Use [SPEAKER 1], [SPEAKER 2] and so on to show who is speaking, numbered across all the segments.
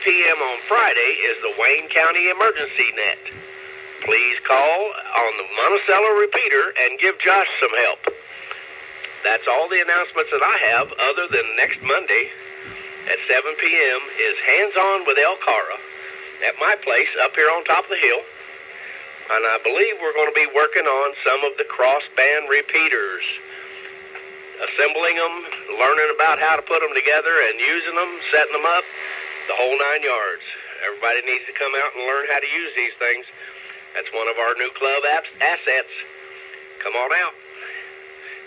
[SPEAKER 1] p.m. on Friday is the Wayne County Emergency Net. Please call on the Monticello repeater and give Josh some help. That's all the announcements that I have, other than next Monday at 7 p.m. is Hands-On with LCARA at my place up here on top of the hill. And I believe we're going to be working on some of the crossband repeaters, assembling them, learning about how to put them together and using them, setting them up, the whole 9 yards. Everybody needs to come out and learn how to use these things. That's one of our new club assets. Come on out.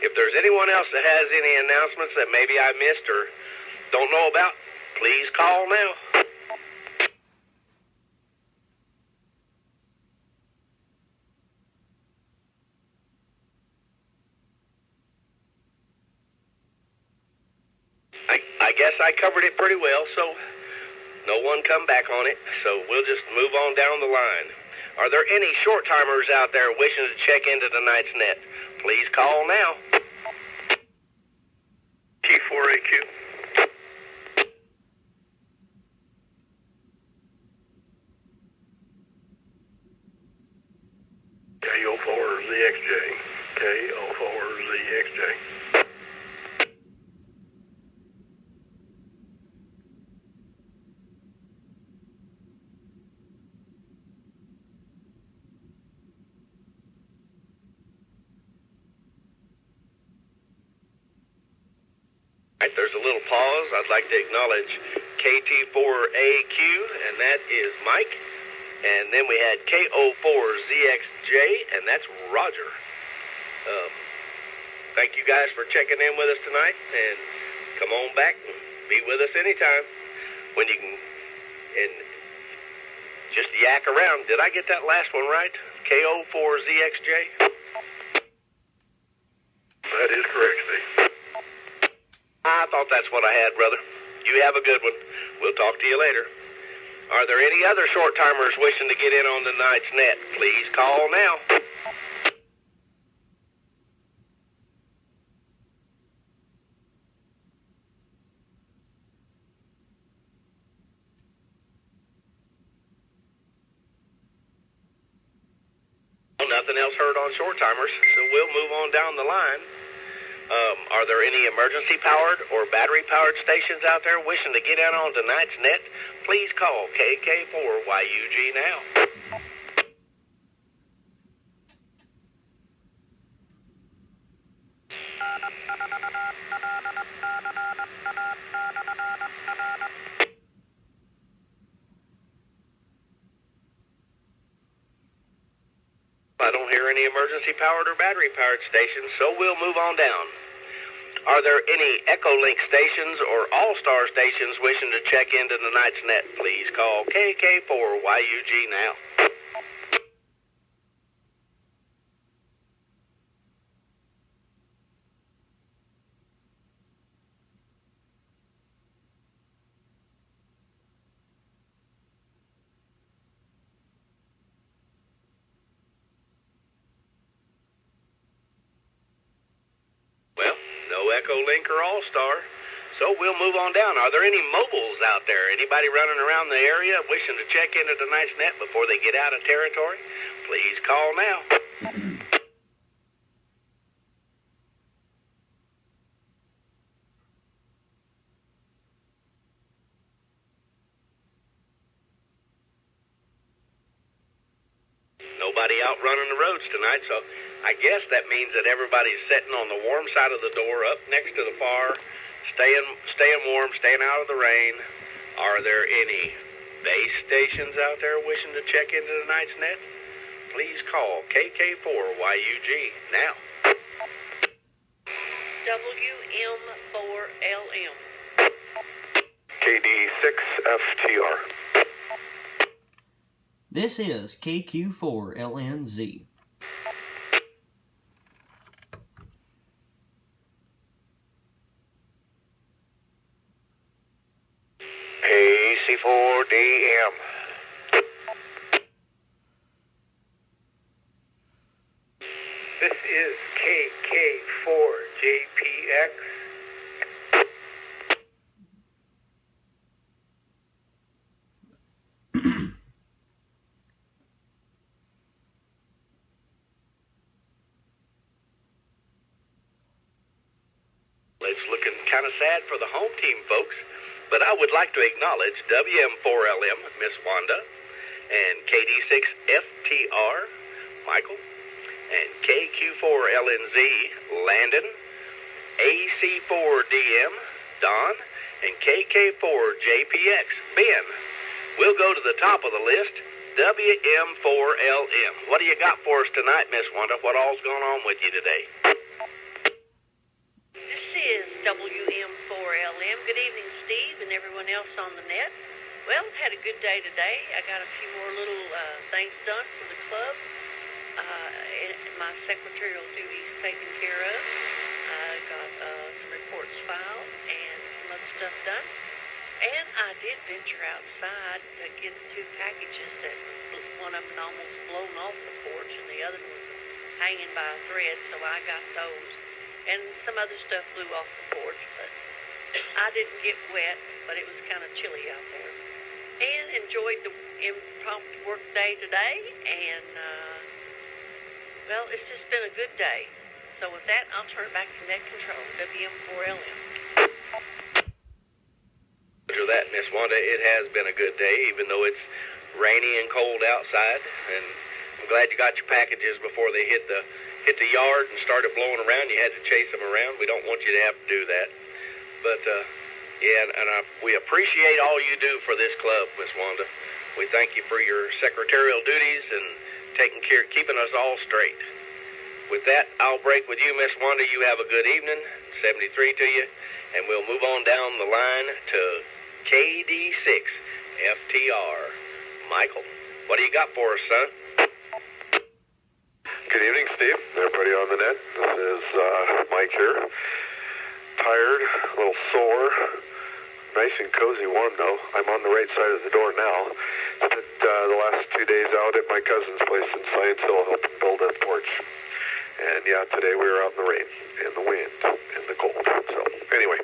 [SPEAKER 1] If there's anyone else that has any announcements that maybe I missed or don't know about, please call now. I guess I covered it pretty well, so no one come back on it, so we'll just move on down the line. Are there any short-timers out there wishing to check into tonight's net? Please call now. T4AQ.
[SPEAKER 2] KO4ZXJ. KO4ZXJ.
[SPEAKER 1] There's a little pause. I'd like to acknowledge KT4AQ, and that is Mike. And then we had KO4ZXJ, and that's Roger. Thank you guys for checking in with us tonight, and come on back and be with us anytime when you can. And just yak around. Did I get that last one right? KO4ZXJ?
[SPEAKER 2] That is correct, Steve.
[SPEAKER 1] I thought that's what I had, brother. You have a good one. We'll talk to you later. Are there any other short-timers wishing to get in on tonight's net? Please call now. Well, nothing else heard on short-timers, so we'll move on down the line. Are there any emergency-powered or battery-powered stations out there wishing to get in on tonight's net? Please call KK4YUG now. I don't hear any emergency-powered or battery-powered stations, so we'll move on down. Are there any Echolink stations or All-Star stations wishing to check into tonight's net? Please call KK4YUG now. Echolink or All-Star. So we'll move on down. Are there any mobiles out there? Anybody running around the area wishing to check into tonight's net before they get out of territory? Please call now. Nobody out running the roads tonight, so I guess that means that everybody's sitting on the warm side of the door up next to the fire, staying warm, staying out of the rain. Are there any base stations out there wishing to check into tonight's net? Please call KK4YUG now.
[SPEAKER 3] WM4LM.
[SPEAKER 2] KD6FTR.
[SPEAKER 4] This is KQ4LNZ.
[SPEAKER 2] AC4DM.
[SPEAKER 5] This is KK4JPX.
[SPEAKER 1] it's looking kind of sad for the home team, folks. But I would like to acknowledge WM4LM, Miss Wanda, and KD6FTR, Michael, and KQ4LNZ, Landon, AC4DM, Don, and KK4JPX, Ben. We'll go to the top of the list, WM4LM. What do you got for us tonight, Miss Wanda? What all's going on with you today?
[SPEAKER 3] This is WM4LM. Good evening, Steve, and everyone else on the net. Well, had a good day today. I got a few more little things done for the club. My secretarial duties taken care of. I got some reports filed and some other stuff done. And I did venture outside to get two packages that one of them almost blown off the porch and the other one was hanging by a thread, so I got those. And some other stuff flew off the porch, but I didn't get wet, but it was kind of chilly out there. And enjoyed the impromptu work day today, and, well, it's just been a good day. So with that, I'll turn it back to Net Control, WM4LM.
[SPEAKER 1] After that, Miss Wanda, it has been a good day, even though it's rainy and cold outside. And I'm glad you got your packages before they hit the yard and started blowing around. You had to chase them around. We don't want you to have to do that. But yeah, and we appreciate all you do for this club, Miss Wanda. We thank you for your secretarial duties and taking care, keeping us all straight. With that, I'll break with you, Miss Wanda. You have a good evening. 73 to you, and we'll move on down the line to KD6FTR. Michael, what do you got for us, son?
[SPEAKER 2] Good evening, Steve. Everybody on the net. This is Mike here. Tired, a little sore. Nice and cozy warm, though. I'm on the right side of the door now. Spent the last 2 days out at my cousin's place in Science Hill helping build a porch. And yeah, today we were out in the rain, and the wind, and the cold. So anyway,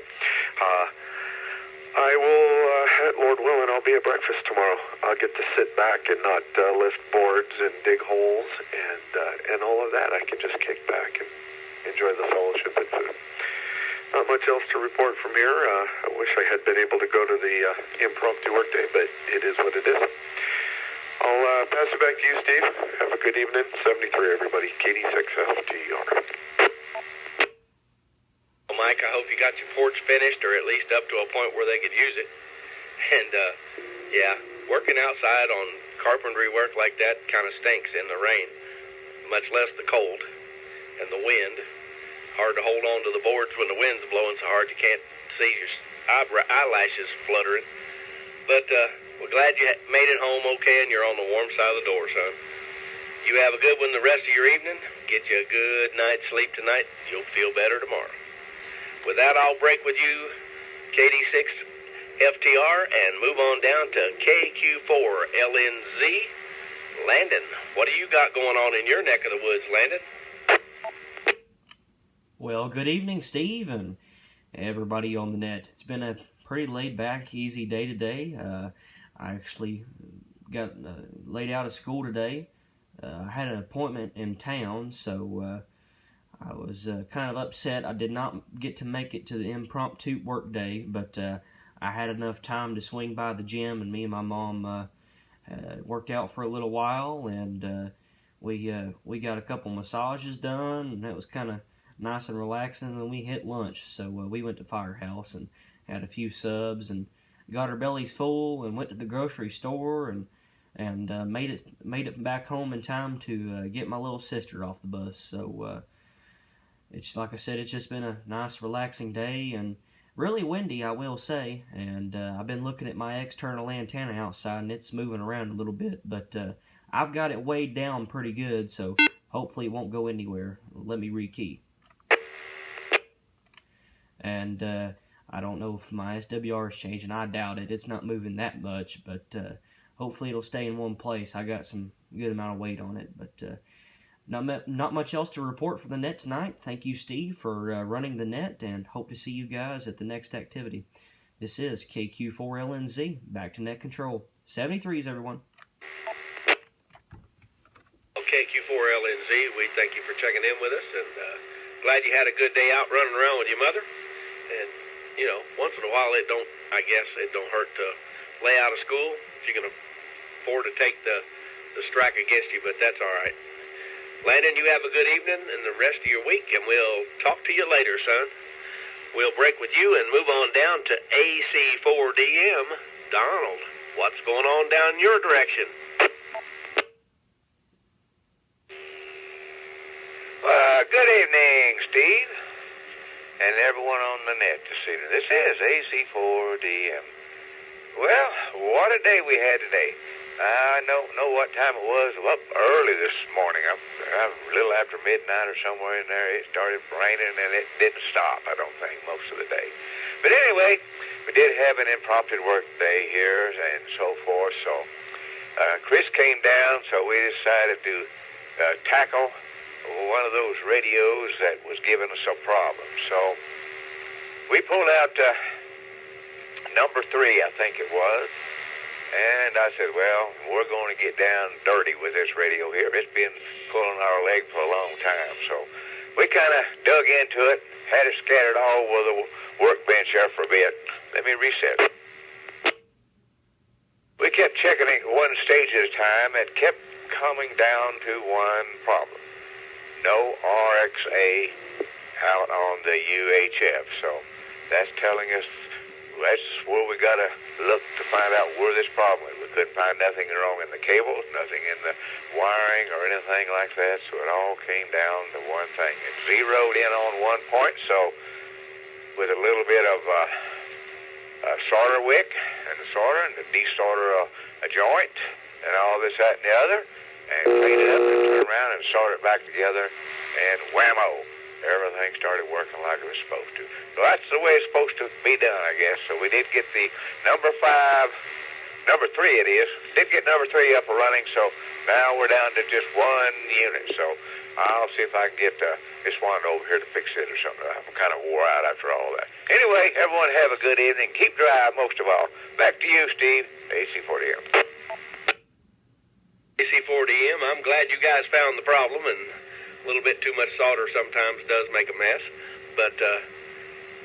[SPEAKER 2] I will, Lord willing, I'll be at breakfast tomorrow. I'll get to sit back and not lift boards and dig holes and all of that. I can just kick back and enjoy the fellowship and food. Not much else to report from here. I wish I had been able to go to the impromptu workday, but it is what it is. I'll pass it back to you, Steve. Have a good evening. 73, everybody. KD6FTR.
[SPEAKER 1] Well, Mike, I hope you got your porch finished, or at least up to a point where they could use it. And, yeah, working outside on carpentry work like that kind of stinks in the rain, much less the cold and the wind. Hard to hold on to the boards when the wind's blowing so hard you can't see your eyelashes fluttering. But, we're glad you made it home okay and you're on the warm side of the door, son. You have a good one the rest of your evening. Get you a good night's sleep tonight. You'll feel better tomorrow. With that, I'll break with you, KD6FTR, and move on down to KQ4LNZ. Landon, what do you got going on in your neck of the woods, Landon?
[SPEAKER 4] Well, good evening, Steve, and everybody on the net. It's been a pretty laid-back, easy day today. I actually got laid out of school today. I had an appointment in town, so I was kind of upset. I did not get to make it to the impromptu work day, but I had enough time to swing by the gym, and me and my mom worked out for a little while, and we got a couple massages done, and that was kind of nice and relaxing. And we hit lunch, so we went to Firehouse and had a few subs and got our bellies full, and went to the grocery store and made it back home in time to get my little sister off the bus. So it's like I said, it's just been a nice, relaxing day, and really windy, I will say. And I've been looking at my external antenna outside, and it's moving around a little bit, but I've got it weighed down pretty good, so hopefully it won't go anywhere. Let me rekey. And I don't know if my SWR is changing. I doubt it. It's not moving that much, but hopefully it'll stay in one place. I got some good amount of weight on it, but not much else to report for the net tonight. Thank you, Steve, for running the net, and hope to see you guys at the next activity. This is KQ4LNZ. Back to net control. 73s, everyone.
[SPEAKER 1] KQ4LNZ, we thank you for checking in with us, and glad you had a good day out running around with your mother. once in a while I guess it don't hurt to lay out of school if you can afford to take the strike against you, but that's all right. Landon, you have a good evening and the rest of your week, and we'll talk to you later, son. We'll break with you and move on down to AC4DM. Donald, what's going on down your direction?
[SPEAKER 6] Good evening, Steve, and everyone on the net this evening. This is AC4DM. Well, what a day we had today. I don't know what time it was. I'm up early this morning. I'm a little after midnight or somewhere in there. It started raining, and it didn't stop, I don't think, most of the day. But anyway, we did have an impromptu work day here and so forth. So Chris came down, so we decided to tackle one of those radios that was giving us a problem. So we pulled out number 3, I think it was, and I said, well, we're going to get down dirty with this radio here. It's been pulling our leg for a long time. So we kind of dug into it, had it scattered all over the workbench there for a bit. Let me reset. We kept checking it one stage at a time. It kept coming down to one problem. No RXA out on the UHF. So that's telling us that's where we got to look to find out where this problem is. We couldn't find nothing wrong in the cables, nothing in the wiring or anything like that. So it all came down to one thing. It zeroed in on one point. So with a little bit of a solder wick and the solder and the desolder a joint and all this, that, and the other, and clean it up and turn around and solder it back together, and whammo, everything started working like it was supposed to. So that's the way it's supposed to be done, I guess. So we did get the number 3 it is, did get number 3 up and running, so now we're down to just one unit. So I'll see if I can get this one over here to fix it or something. I'm kind of wore out after all that. Anyway, everyone have a good evening. Keep dry, most of all. Back to you, Steve, AC4DM.
[SPEAKER 1] AC4DM, I'm glad you guys found the problem, and a little bit too much solder sometimes does make a mess, but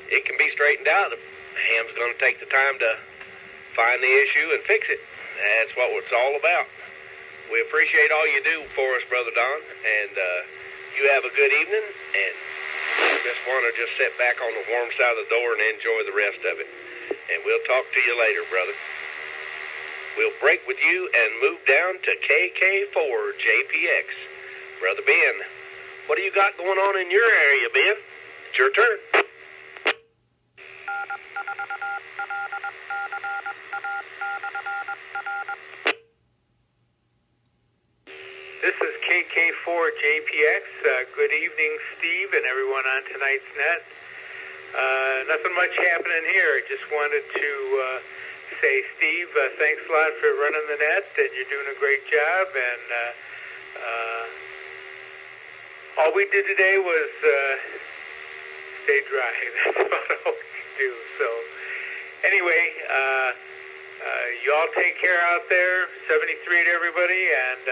[SPEAKER 1] it can be straightened out. Ham's going to take the time to find the issue and fix it. That's what it's all about. We appreciate all you do for us, Brother Don, and you have a good evening, and just want to sit back on the warm side of the door and enjoy the rest of it. And we'll talk to you later, brother. We'll break with you and move down to KK4 JPX. Brother Ben, what do you got going on in your area, Ben? It's your turn.
[SPEAKER 5] This is KK4 JPX. Good evening, Steve, and everyone on tonight's net. Nothing much happening here. Just wanted to say, Steve, thanks a lot for running the net, and you're doing a great job. And all we did today was stay dry. That's about all we can do. So anyway, you all take care out there. 73 to everybody, and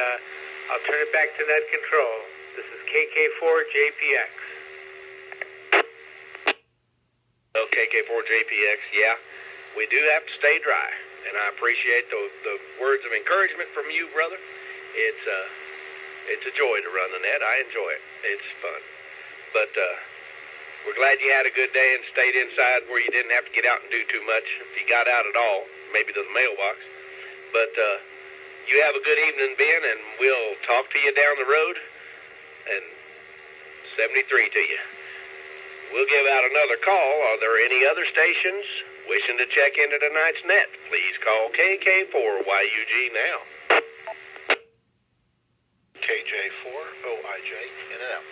[SPEAKER 5] I'll turn it back to net control. This is KK4 JPX.
[SPEAKER 1] Oh, KK4 JPX, yeah. We do have to stay dry, and I appreciate the words of encouragement from you, brother. It's a joy to run the net. I enjoy it. It's fun. But we're glad you had a good day and stayed inside where you didn't have to get out and do too much. If you got out at all, maybe to the mailbox. But you have a good evening, Ben, and we'll talk to you down the road. And 73 to you. We'll give out another call. Are there any other stations wishing to check into tonight's net? Please call KK4YUG now.
[SPEAKER 6] KJ4OIJ, in and out.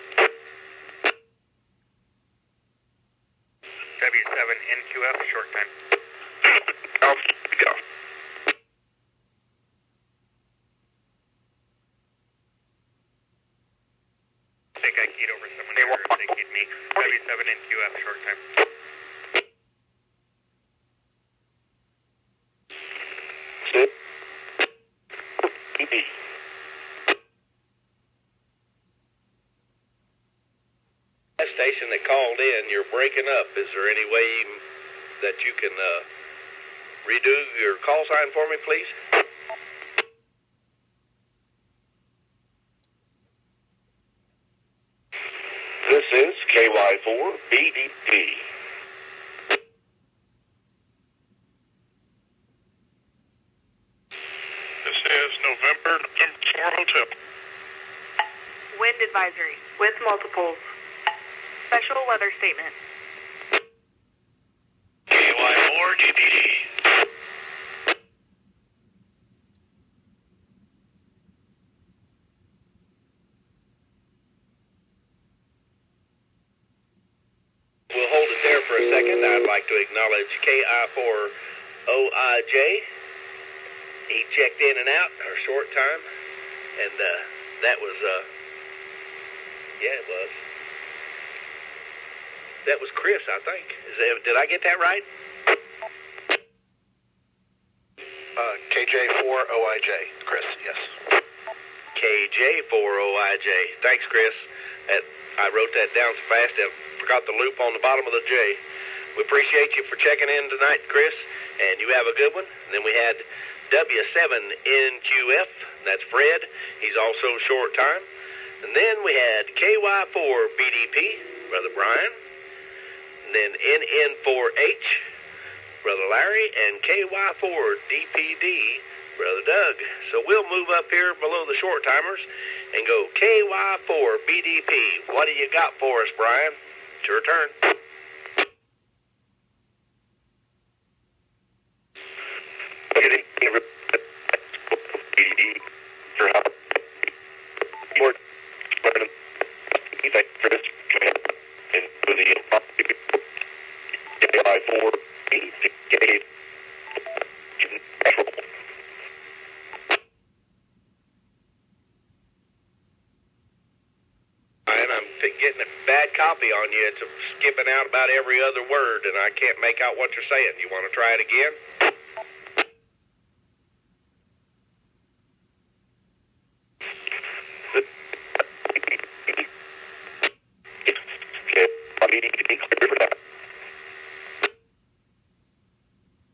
[SPEAKER 5] W7NQF, short time.
[SPEAKER 1] Off, go.
[SPEAKER 5] I think I keyed over someone here. They keyed me. W7NQF, short time.
[SPEAKER 1] That station that called in, you're breaking up. Is there any way that you can redo your call sign for me, please?
[SPEAKER 7] This is KY4BDP.
[SPEAKER 8] This is November 4 Hotel.
[SPEAKER 9] Wind advisory with multiples. Special weather statement.
[SPEAKER 8] KY4 DPD.
[SPEAKER 1] We'll hold it there for a second. I'd like to acknowledge KI4OIJ. He checked in and out a short time, and that was, it was. That was Chris, I think. Did I get that right?
[SPEAKER 2] KJ4OIJ, Chris, yes.
[SPEAKER 1] KJ4OIJ. Thanks, Chris. I wrote that down so fast I forgot the loop on the bottom of the J. We appreciate you for checking in tonight, Chris, and you have a good one. And then we had W7NQF, that's Fred. He's also short time. And then we had KY4BDP, Brother Brian. And then NN4H, Brother Larry, and KY4DPD, Brother Doug. So we'll move up here below the short timers and go KY4BDP. What do you got for us, Brian? It's your turn. Getting a bad copy on you. It's skipping out about every other word, and I can't make out what you're saying. You want to try it again?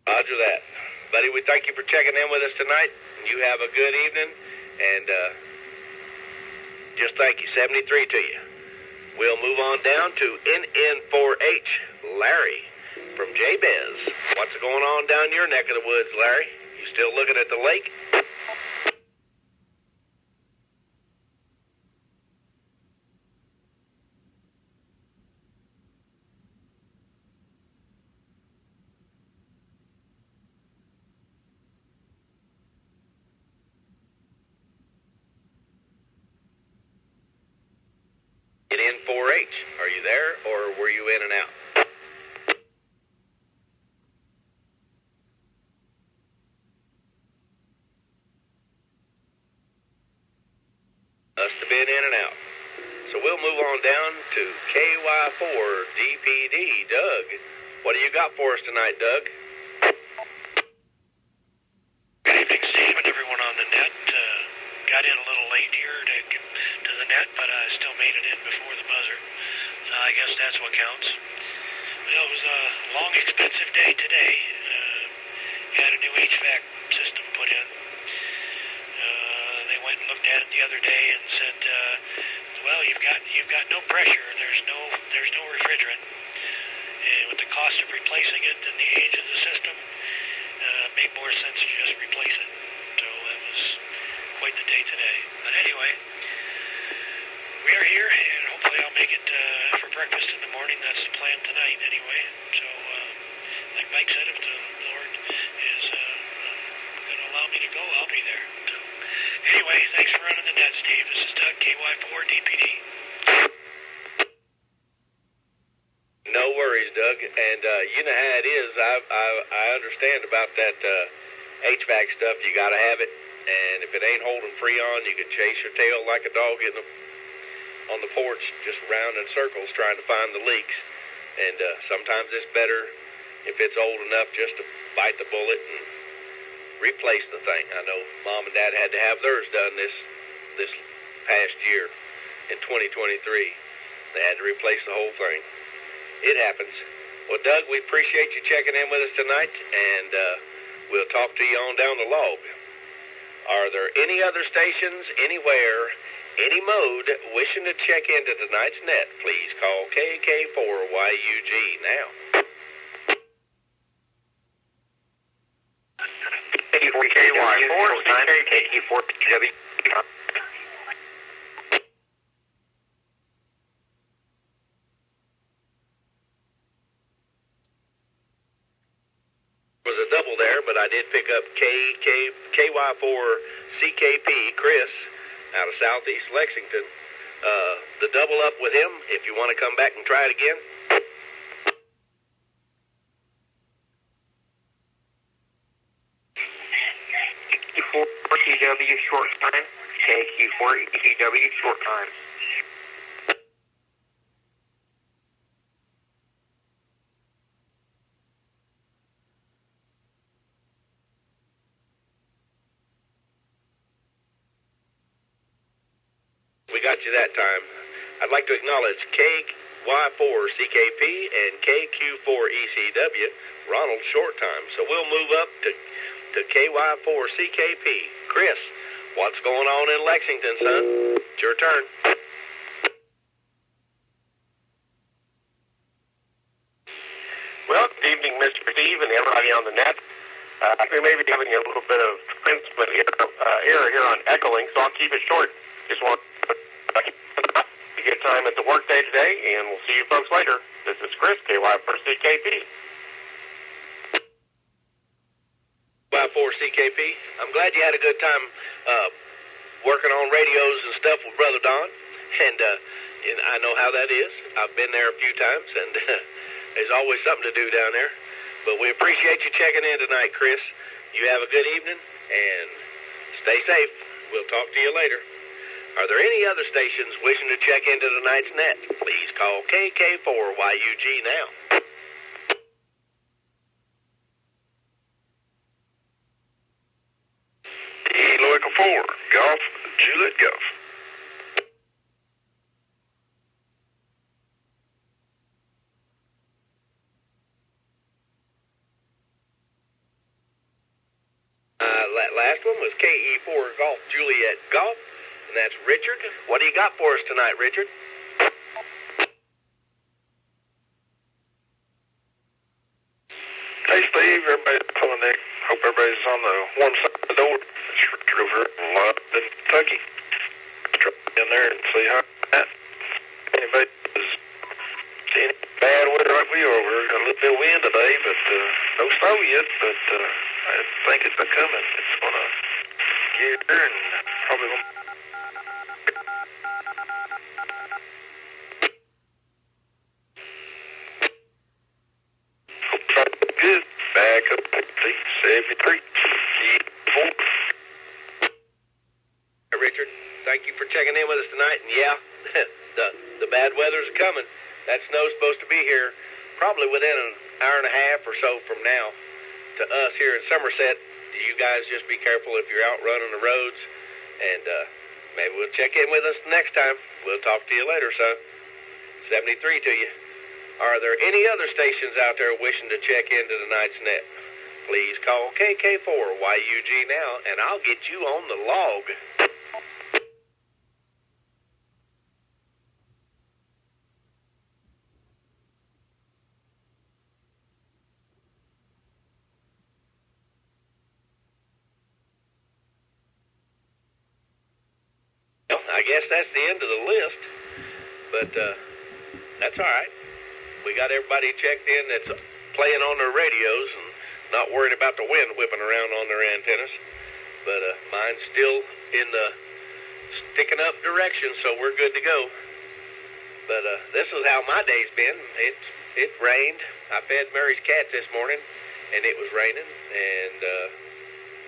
[SPEAKER 1] Roger that. Buddy, we thank you for checking in with us tonight. You have a good evening, and just thank you. 73 to you. We'll move on down to NN4H, Larry from J-Bez. What's going on down your neck of the woods, Larry? You still looking at the lake? NN4H, are you there, or were you in and out? Must have been in and out. So we'll move on down to KY4DPD. Doug, what do you got for us tonight, Doug?
[SPEAKER 8] Good evening, Steve, and everyone on the net. Got in a little late here to the net, but I still made it in before the buzzer. So I guess that's what counts. Well, it was a long, expensive day today. Had a new HVAC system put in. They went and looked at it the other day and said, "Well, you've got no pressure. There's no refrigerant. And with the cost of replacing it and the age of the system, it made more sense to just replace it." So it was quite the day today. But anyway, we are here, and hopefully I'll make it for breakfast in the morning. That's the plan tonight, anyway. So, like Mike said, if the Lord is going to allow me to go, I'll be there. So, anyway, thanks for running the net, Steve. This is Doug, KY4DPD.
[SPEAKER 1] No worries, Doug. And you know how it is. I understand about that HVAC stuff. You got to have it. And if it ain't holding Freon, you can chase your tail like a dog on the porch, just round in circles trying to find the leaks. And sometimes it's better if it's old enough just to bite the bullet and replace the thing. I know Mom and Dad had to have theirs done this past year in 2023. They had to replace the whole thing. It happens. Well, Doug, we appreciate you checking in with us tonight, and we'll talk to you on down the log. Are there any other stations, anywhere, any mode, wishing to check into tonight's net? Please call KK4YUG now.
[SPEAKER 7] KY4, KK4W.
[SPEAKER 1] Was a double there, but I did pick up KY4CKP, Chris, out of Southeast Lexington. The double up with him, if you want to come back and try it again.
[SPEAKER 7] KQ4TW short time. KQ4TW short time.
[SPEAKER 1] We got you that time. I'd like to acknowledge KY4CKP and KQ4ECW, Ronald short time. So we'll move up to KY4CKP. Chris, what's going on in Lexington, son? It's your turn.
[SPEAKER 7] Well, good evening, Mr. Steve and everybody on the net. We may be having a little bit of principal error here on echoing, so I'll keep it short. Just want to get time at the workday today, and we'll see you folks later. This is Chris, KY4CKP.
[SPEAKER 1] KY4CKP. I'm glad you had a good time working on radios and stuff with Brother Don, and I know how that is. I've been there a few times, and there's always something to do down there. But we appreciate you checking in tonight, Chris. You have a good evening, and stay safe. We'll talk to you later. Are there any other stations wishing to check into tonight's net? Please call KK4YUG now.
[SPEAKER 2] Loica 4, Golf, Juliet Golf.
[SPEAKER 1] Last one was KE4 Golf, Juliet Golf, and that's Richard. What do you got for us tonight, Richard?
[SPEAKER 2] Hey, Steve, everybody calling there. Hope everybody's on the warm side of the door. It's Richard over in London, Kentucky. Drop in there and see how that. Anybody is seeing bad weather like we are. We're got a little bit of wind today, but no snow yet, but I think it's coming. It's going to get here and probably going to good. Back up to 73.
[SPEAKER 1] Richard, thank you for checking in with us tonight. And yeah, the bad weather's coming. That snow's supposed to be here probably within an hour and a half or so from now to us here in Somerset. You guys just be careful if you're out running the roads, and maybe we'll check in with us next time. We'll talk to you later, son. 73 to you. Are there any other stations out there wishing to check into tonight's net? Please call KK4YUG now, and I'll get you on the log. Well, I guess that's the end of the list, but that's all right. We got everybody checked in that's playing on their radios and not worried about the wind whipping around on their antennas. But mine's still in the sticking up direction, so we're good to go. But this is how my day's been. It rained. I fed Mary's cat this morning, and it was raining. And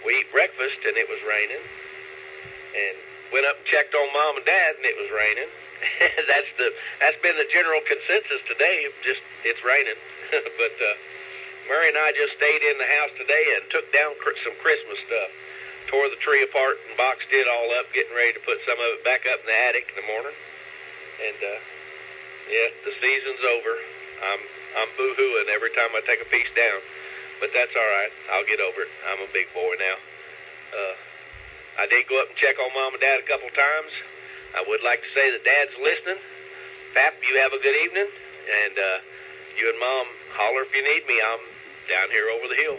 [SPEAKER 1] we eat breakfast, and it was raining. And went up and checked on Mom and Dad, and it was raining. That's been the general consensus today. Just it's raining. But Mary and I just stayed in the house today and took down some Christmas stuff. Tore the tree apart and boxed it all up, getting ready to put some of it back up in the attic in the morning. And yeah, the season's over. I'm boo-hooing every time I take a piece down, but that's all right. I'll get over it. I'm a big boy now. I did go up and check on Mom and Dad a couple times. I would like to say that Dad's listening. Pap, you have a good evening, and you and Mom holler if you need me. I'm down here over the hill.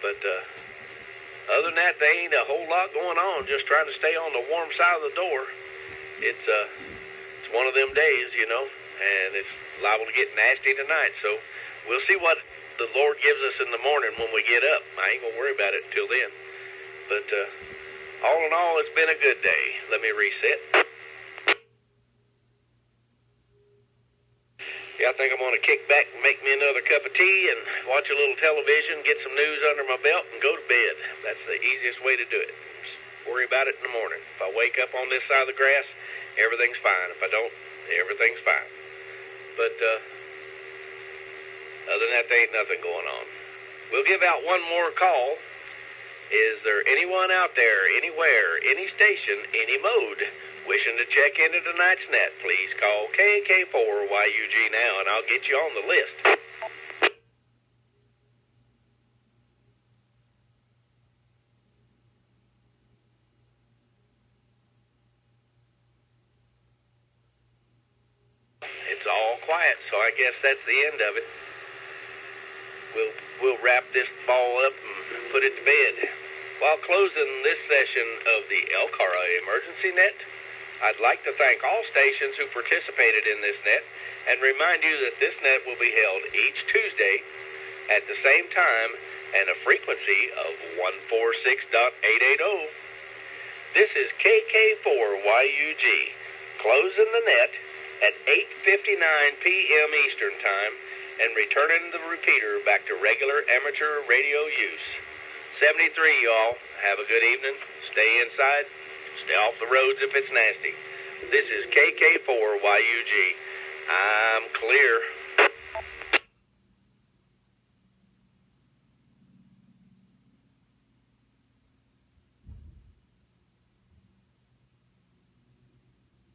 [SPEAKER 1] But other than that, there ain't a whole lot going on. Just trying to stay on the warm side of the door. It's one of them days, you know, and it's liable to get nasty tonight. So we'll see what the Lord gives us in the morning when we get up. I ain't gonna worry about it until then. But all in all, it's been a good day. Let me reset. Yeah, I think I'm going to kick back and make me another cup of tea and watch a little television, get some news under my belt, and go to bed. That's the easiest way to do it. Just worry about it in the morning. If I wake up on this side of the grass, everything's fine. If I don't, everything's fine. But other than that, there ain't nothing going on. We'll give out one more call. Is there anyone out there, anywhere, any station, any mode, wishing to check into tonight's net? Please call KK4YUG now, and I'll get you on the list. It's all quiet, so I guess that's the end of it. We'll wrap this ball up and put it to bed. While closing this session of the LCARA Emergency Net, I'd like to thank all stations who participated in this net and remind you that this net will be held each Tuesday at the same time and a frequency of 146.880. This is KK4YUG, closing the net at 8:59 p.m. Eastern Time and returning the repeater back to regular amateur radio use. 73, y'all. Have a good evening. Stay inside. Stay off the roads if it's nasty. This is KK4YUG. I'm clear.